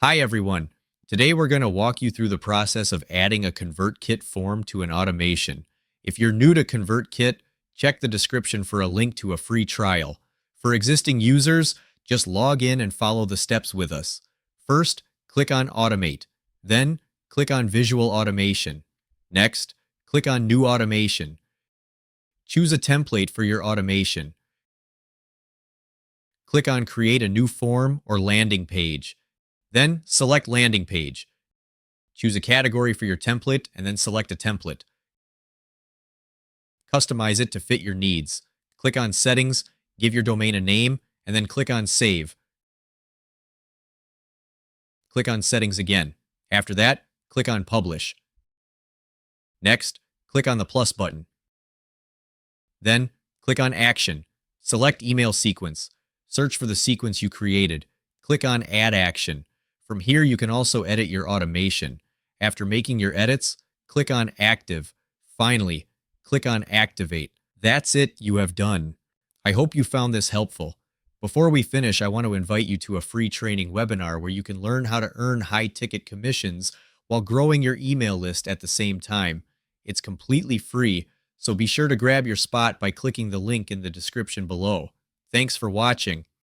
Hi everyone. Today we're going to walk you through the process of adding a ConvertKit form to an automation. If you're new to ConvertKit, check the description for a link to a free trial. For existing users, just log in and follow the steps with us. First, click on Automate. Then, click on Visual Automation. Next, click on New Automation. Choose a template for your automation. Click on Create a new form or landing page. Then select Landing Page. Choose a category for your template and then select a template. Customize it to fit your needs. Click on Settings, give your domain a name, and then click on Save. Click on Settings again. After that, click on Publish. Next, click on the plus button. Then, click on Action. Select Email Sequence. Search for the sequence you created. Click on Add Action. From here, you can also edit your automation. After making your edits, click on Active. Finally, click on Activate. That's it, you have done. I hope you found this helpful. Before we finish, I want to invite you to a free training webinar where you can learn how to earn high-ticket commissions while growing your email list at the same time. It's completely free, so be sure to grab your spot by clicking the link in the description below. Thanks for watching.